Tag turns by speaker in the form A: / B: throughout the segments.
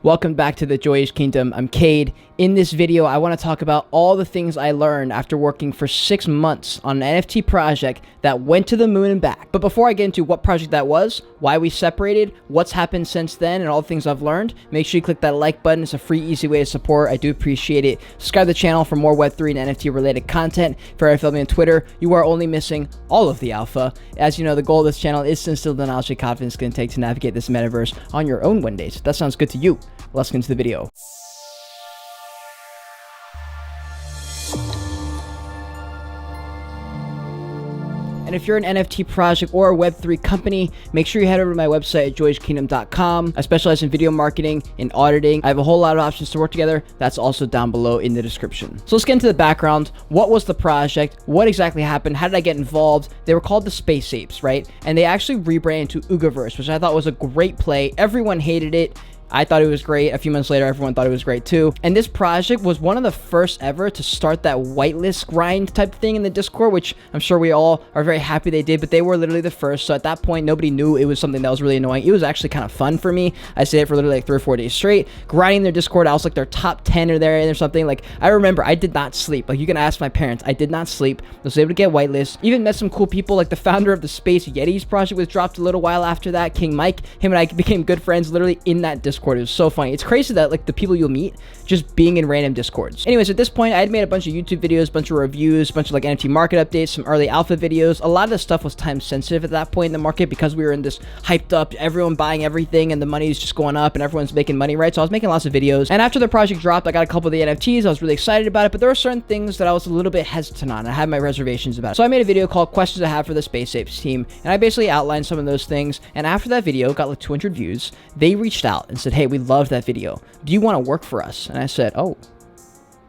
A: Welcome back to the Joyous Kingdom. I'm Cade. In this video, I want to talk about all the things I learned after working for 6 months on an NFT project that went to the moon and back. But before I get into what project that was, why we separated, what's happened since then, and all the things I've learned, make sure you click that like button. It's a free, easy way to support. I do appreciate it. Subscribe to the channel for more Web3 and NFT related content. If you're following me on Twitter, you are only missing all of the alpha. As you know, the goal of this channel is to instill the knowledge and confidence it's going to take to navigate this metaverse on your own one day. So if that sounds good to you, let's get into the video. And if you're an NFT project or a Web3 company, make sure you head over to my website at joyouskingdom.com. I specialize in video marketing and auditing. I have a whole lot of options to work together. That's also down below in the description. So let's get into the background. What was the project? What exactly happened? How did I get involved? They were called the Space Apes, right? And they actually rebranded to Oogaverse, which I thought was a great play. Everyone hated it. I thought it was great. A few months later, everyone thought it was great too. And this project was one of the first ever to start that whitelist grind type thing in the Discord, which I'm sure we all are very happy they did, but they were literally the first. So at that point, nobody knew it was something that was really annoying. It was actually kind of fun for me. I stayed it for literally like 3 or 4 days straight, grinding their Discord. I was like their top 10 or there or something. Like I remember I did not sleep. Like you can ask my parents. I did not sleep. I was able to get whitelist. Even met some cool people like the founder of the Space Yetis project was dropped a little while after that. King Mike, him and I became good friends literally in that Discord. It was so funny. It's crazy that like the people you'll meet just being in random Discords. Anyways, at this point, I had made a bunch of YouTube videos, a bunch of reviews, a bunch of like NFT market updates, some early alpha videos. A lot of the stuff was time sensitive at that point in the market because we were in this hyped up, everyone buying everything and the money is just going up and everyone's making money, right? So I was making lots of videos. And after the project dropped, I got a couple of the NFTs. I was really excited about it, but there were certain things that I was a little bit hesitant on. I had my reservations about it. So I made a video called Questions I Have for the Space Apes team. And I basically outlined some of those things. And after that video got like 200 views, they reached out and said, hey, we loved that video. Do you want to work for us? And I said, oh,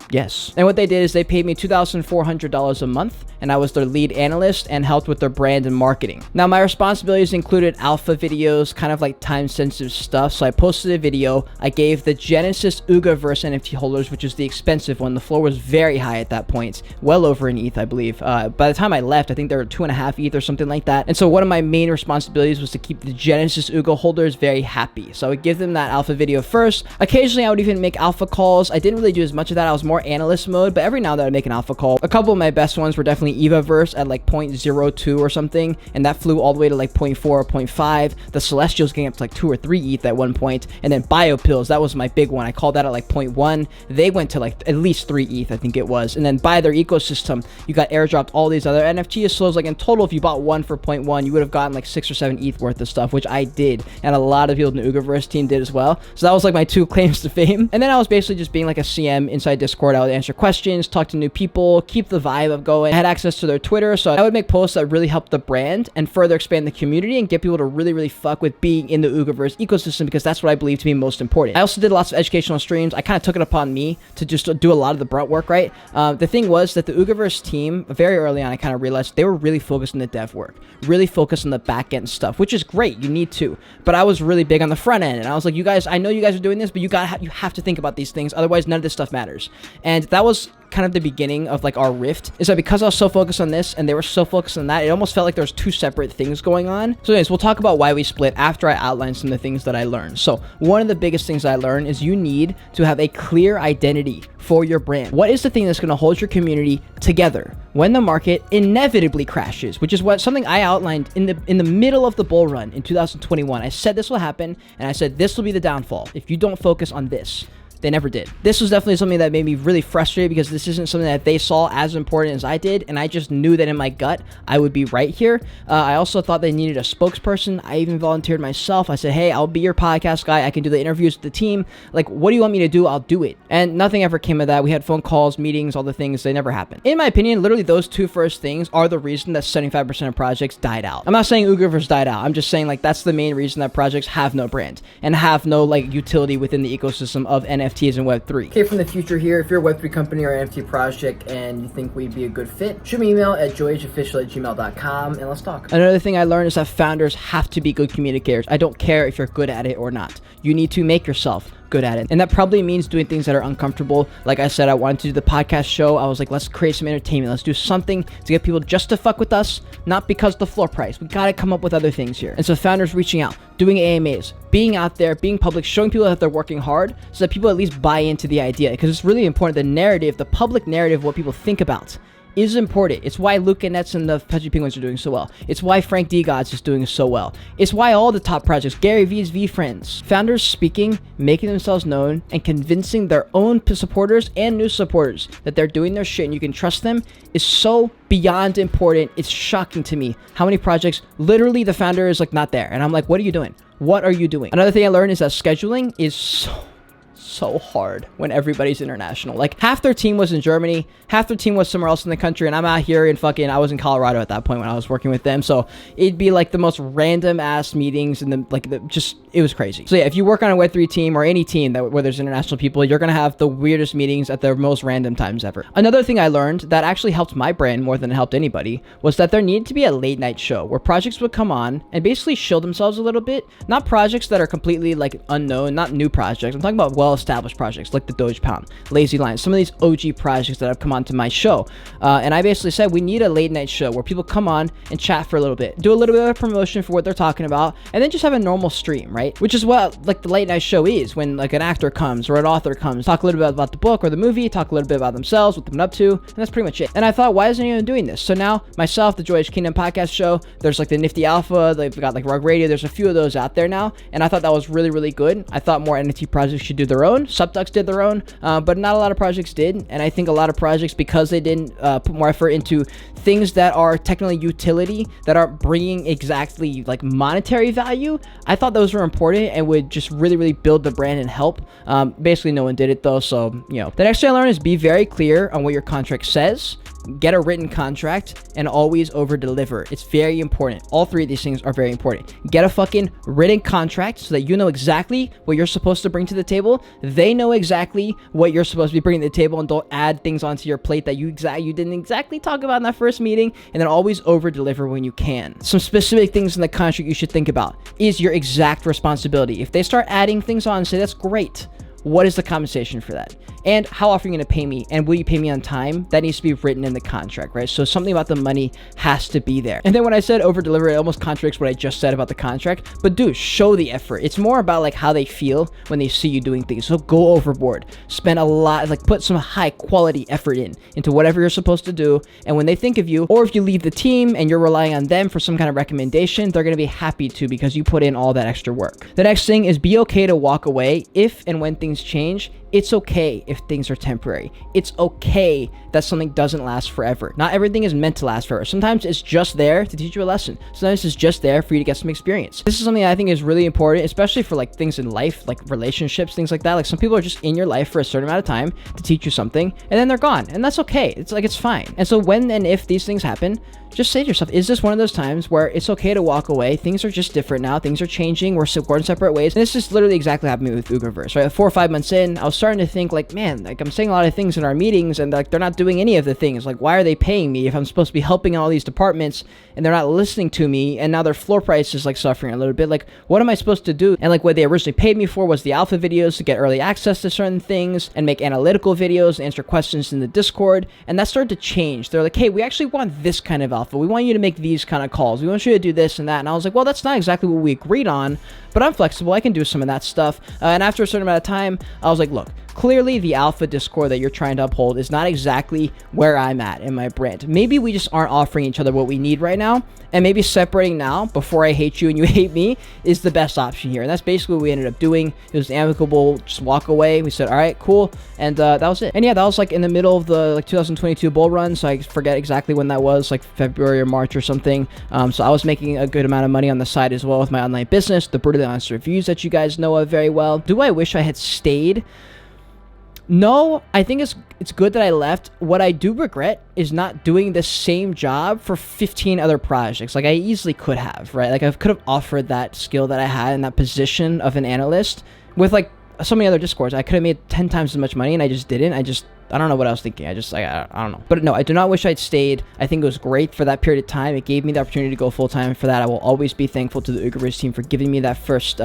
A: yes. And what they did is they paid me $2,400 a month, and I was their lead analyst and helped with their brand and marketing. Now, my responsibilities included alpha videos, kind of like time-sensitive stuff. So I posted a video. I gave the Genesis Oogaverse NFT holders, which is the expensive one. The floor was very high at that point, well over an ETH, I believe. By the time I left, I think there were 2.5 ETH or something like that. And so one of my main responsibilities was to keep the Genesis Ooga holders very happy. So I would give them that alpha video first. Occasionally, I would even make alpha calls. I didn't really do as much of that. I was more analyst mode, but every now and then I'd make an alpha call. A couple of my best ones were definitely Evaverse at like 0.02 or something, and that flew all the way to like 0.4 or 0.5. The Celestials getting up to like 2 or 3 ETH at one point, and then Biopills, that was my big one. I called that at like 0.1. They went to like at least 3 ETH, I think it was. And then by their ecosystem, you got airdropped all these other NFTs. So it was like in total, if you bought one for 0.1, you would have gotten like 6 or 7 ETH worth of stuff, which I did, and a lot of people in the Oogaverse team did as well. So that was like my 2 claims to fame. And then I was basically just being like a CM inside Discord. I would answer questions, talk to new people, keep the vibe of going. I had access to their Twitter, so I would make posts that really helped the brand and further expand the community and get people to really fuck with being in the Oogaverse ecosystem, because that's what I believe to be most important. I also did lots of educational streams. I kind of took it upon me to just do a lot of the brunt work, right? The thing was that the Oogaverse team, very early on, I kind of realized they were really focused on the dev work, really focused on the back end stuff, which is great. You need to. But I was really big on the front end, and I was like, you guys, I know you guys are doing this, but you have to think about these things. Otherwise, none of this stuff matters. And that was kind of the beginning of like our rift, is that because I was so focused on this and they were so focused on that, it almost felt like there was 2 separate things going on. So anyways, we'll talk about why we split after I outline some of the things that I learned. So one of the biggest things I learned is you need to have a clear identity for your brand. What is the thing that's going to hold your community together when the market inevitably crashes, which is something I outlined in the middle of the bull run in 2021. I said this will happen, and I said this will be the downfall if you don't focus on this. They never did. This was definitely something that made me really frustrated, because this isn't something that they saw as important as I did, and I just knew that in my gut I would be right here. I also thought they needed a spokesperson. I even volunteered myself. I said, hey, I'll be your podcast guy. I can do the interviews with the team. Like, what do you want me to do? I'll do it. And nothing ever came of that. We had phone calls, meetings, all the things. They never happened. In my opinion, literally those 2 first things are the reason that 75% of projects died out. I'm not saying Oogaverse died out. I'm just saying like that's the main reason that projects have no brand and have no like utility within the ecosystem of NFTs and Web3. Okay, from the future here, if you're a Web3 company or NFT project and you think we'd be a good fit, shoot me an email at joyousaofficial@gmail.com and let's talk. Another thing I learned is that founders have to be good communicators. I don't care if you're good at it or not. You need to make yourself good at it. And that probably means doing things that are uncomfortable. Like I said, I wanted to do the podcast show. I was like, let's create some entertainment. Let's do something to get people just to fuck with us, not because of the floor price. We gotta come up with other things here. And so founders reaching out, doing AMAs, being out there, being public, showing people that they're working hard so that people at least buy into the idea. Because it's really important. The narrative, the public narrative, what people think about is important. It's why Luca Nets and the Pudgy Penguins are doing so well. It's why Frank D. Gods is doing so well. It's why all the top projects, Gary V's V Friends, founders speaking, making themselves known, and convincing their own supporters and new supporters that they're doing their shit and you can trust them is so beyond important. It's shocking to me how many projects, literally the founder is like not there. And I'm like, what are you doing? What are you doing? Another thing I learned is that scheduling is so hard when everybody's international. Like half their team was in Germany, half their team was somewhere else in the country, and I'm out here in I was in Colorado at that point when I was working with them. So it'd be like the most random ass meetings and it was crazy. So yeah, if you work on a Web3 team or any team where there's international people, you're gonna have the weirdest meetings at the most random times ever. Another thing I learned that actually helped my brand more than it helped anybody was that there needed to be a late night show where projects would come on and basically shill themselves a little bit. Not projects that are completely like unknown, not new projects. I'm talking about well-established projects like the Doge Pound, Lazy Lion, some of these OG projects that have come onto my show. And I basically said we need a late night show where people come on and chat for a little bit, do a little bit of promotion for what they're talking about, and then just have a normal stream, right? Which is what like the late night show is, when like an actor comes or an author comes, talk a little bit about the book or the movie, talk a little bit about themselves, what they've been up to, and that's pretty much it. And I thought, why isn't anyone doing this? So now myself, the Joyous Kingdom podcast show, there's like the Nifty Alpha, they've got like Rug Radio, there's a few of those out there now, and I thought that was really, really good. I thought more NFT projects should do their own. Subducks did their own, but not a lot of projects did. And I think a lot of projects, because they didn't put more effort into things that are technically utility, that aren't bringing exactly like monetary value, I thought those were important and would just really, really build the brand and help. Basically, no one did it though. So, you know, the next thing I learned is be very clear on what your contract says. Get a written contract and always over deliver. It's very important. All three of these things are very important. Get a fucking written contract so that you know exactly what you're supposed to bring to the table. They know exactly what you're supposed to be bringing to the table, and don't add things onto your plate that you didn't exactly talk about in that first meeting. And then always over deliver when you can. Some specific things in the contract you should think about is your exact responsibility. If they start adding things on, say that's great. What is the compensation for that? And how often are you going to pay me? And will you pay me on time? That needs to be written in the contract, right? So something about the money has to be there. And then when I said over deliver, it almost contradicts what I just said about the contract. But dude, show the effort. It's more about like how they feel when they see you doing things. So go overboard. Spend a lot, like put some high quality effort into whatever you're supposed to do. And when they think of you, or if you leave the team and you're relying on them for some kind of recommendation, they're going to be happy to, because you put in all that extra work. The next thing is be okay to walk away if and when things change. It's okay if things are temporary. It's okay that something doesn't last forever. Not everything is meant to last forever. Sometimes it's just there to teach you a lesson. Sometimes it's just there for you to get some experience. This is something I think is really important, especially for like things in life, like relationships, things like that. Like some people are just in your life for a certain amount of time to teach you something, and then they're gone. And that's okay. It's like, it's fine. And so when and if these things happen, just say to yourself, is this one of those times where it's okay to walk away? Things are just different now. Things are changing. We're going separate ways. And this is literally exactly what happened to me with Uberverse, right? 4 or 5 months in, I was starting to think like, man, like I'm saying a lot of things in our meetings and like they're not doing any of the things. Like, why are they paying me if I'm supposed to be helping all these departments and they're not listening to me? And now their floor price is like suffering a little bit. Like, what am I supposed to do? And like what they originally paid me for was the alpha videos to get early access to certain things and make analytical videos, answer questions in the Discord. And that started to change. They're like, hey, we actually want this kind of alpha. We want you to make these kind of calls. We want you to do this and that. And I was like, well, that's not exactly what we agreed on, but I'm flexible. I can do some of that stuff. And after a certain amount of time, I was like, look, clearly the alpha Discord that you're trying to uphold is not exactly where I'm at in my brand. Maybe we just aren't offering each other what we need right now. And maybe separating now before I hate you and you hate me is the best option here. And that's basically what we ended up doing. It was amicable, just walk away. We said, all right, cool. And that was it. And yeah, that was like in the middle of the like 2022 bull run. So I forget exactly when that was, like February or March or something. So I was making a good amount of money on the side as well with my online business, the Brutally Honest Reviews that you guys know of very well. Do I wish I had stayed? No, I think it's good that I left. What I do regret is not doing the same job for 15 other projects. Like I easily could have, right? Like I could have offered that skill that I had in that position of an analyst with like so many other Discords. I could have made 10 times as much money and I just didn't. I don't know what I was thinking. I don't know. But no, I do not wish I'd stayed. I think it was great for that period of time. It gave me the opportunity to go full-time. For that, I will always be thankful to the Ugaverse team for giving me that first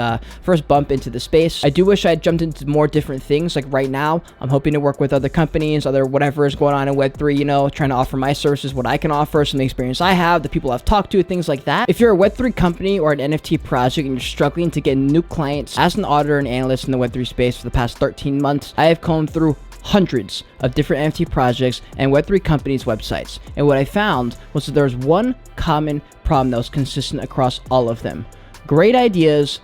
A: bump into the space. I do wish I had jumped into more different things. Like right now, I'm hoping to work with other companies, other whatever is going on in Web3, you know, trying to offer my services, what I can offer, some of the experience I have, the people I've talked to, things like that. If you're a Web3 company or an NFT project and you're struggling to get new clients, as an auditor and analyst in the Web3 space for the past 13 months, I have combed through hundreds of different NFT projects and Web3 companies' websites. And what I found was that there was one common problem that was consistent across all of them. Great ideas,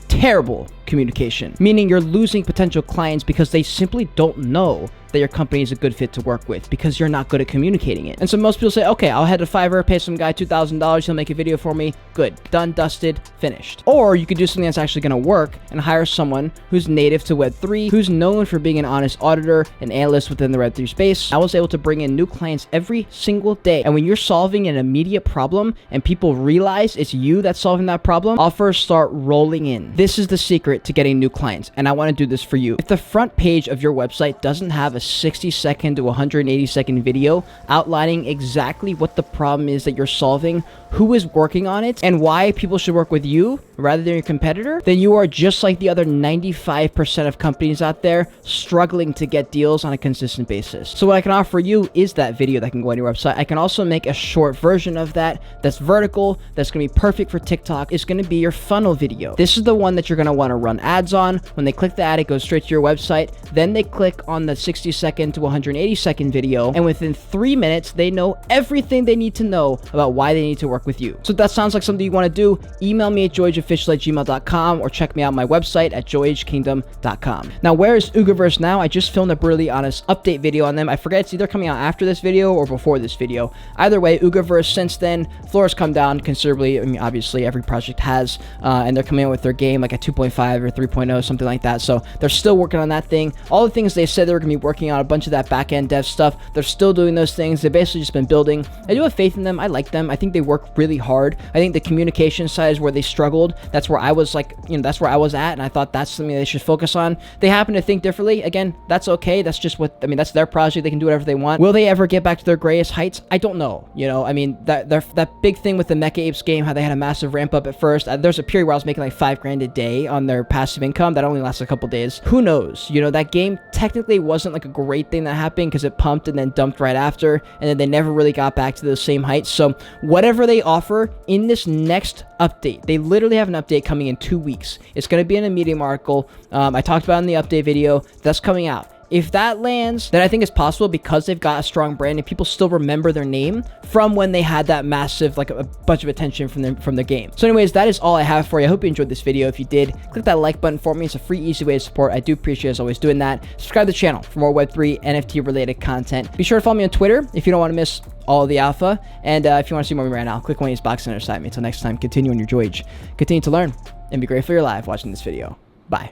A: terrible communication, meaning you're losing potential clients because they simply don't know that your company is a good fit to work with because you're not good at communicating it. And so most people say, okay, I'll head to Fiverr, pay some guy $2,000, he'll make a video for me. Good, done, dusted, finished. Or you could do something that's actually gonna work and hire someone who's native to Web3, who's known for being an honest auditor and analyst within the Web3 space. I was able to bring in new clients every single day. And when you're solving an immediate problem and people realize it's you that's solving that problem, offers start rolling in. This is the secret to getting new clients, and I wanna do this for you. If the front page of your website doesn't have a 60-second to 180-second video outlining exactly what the problem is that you're solving, who is working on it, and why people should work with you rather than your competitor, then you are just like the other 95% of companies out there struggling to get deals on a consistent basis. So what I can offer you is that video that can go on your website. I can also make a short version of that that's vertical, that's going to be perfect for TikTok. It's going to be your funnel video. This is the one that you're going to want to run ads on. When they click the ad, it goes straight to your website. Then they click on the 60-second to 180-second video, and within 3 minutes, they know everything they need to know about why they need to work with you. So if that sounds like something you want to do, email me at joyofficial@gmail.com or check me out on my website at joyhkingdom.com. Now, where is Ugaverse now? I just filmed a brutally honest update video on them. I forget, it's either coming out after this video or before this video. Either way, Ugaverse, since then, floor has come down considerably. I mean, obviously, every project has, and they're coming out with their game like a 2.5 or 3.0, something like that. So they're still working on that thing. All the things they said they were going to be working on, a bunch of that back-end dev stuff, they're still doing those things. They've basically just been building. I do have faith in them. I like them. I think they work really hard. I think the communication side is where they struggled. That's where I was like, you know, that's where I was at, and I thought that's something they should focus on. They happen to think differently. Again, that's okay. That's just what, I mean, that's their project. They can do whatever they want. Will they ever get back to their greatest heights? I don't know. You know, I mean, that big thing with the Mecha Apes game, how they had a massive ramp up at first. There's a period where I was making like $5,000 a day on their passive income. That only lasted a couple days. Who knows? You know, that game technically wasn't like a great thing that happened because it pumped and then dumped right after, and then they never really got back to those same heights. So whatever they offer in this next update, they literally have an update coming in 2 weeks. It's going to be in a Medium article. I talked about in the update video that's coming out. If that lands, then I think it's possible because they've got a strong brand and people still remember their name from when they had that massive, like a bunch of attention from the game. So anyways, that is all I have for you. I hope you enjoyed this video. If you did, click that like button for me. It's a free, easy way to support. I do appreciate, as always, doing that. Subscribe to the channel for more Web3 NFT related content. Be sure to follow me on Twitter if you don't want to miss all of the alpha. And if you want to see more of me right now, click one of these boxes on the side of me. Until next time, continue on your voyage. Continue to learn and be grateful you're alive watching this video. Bye.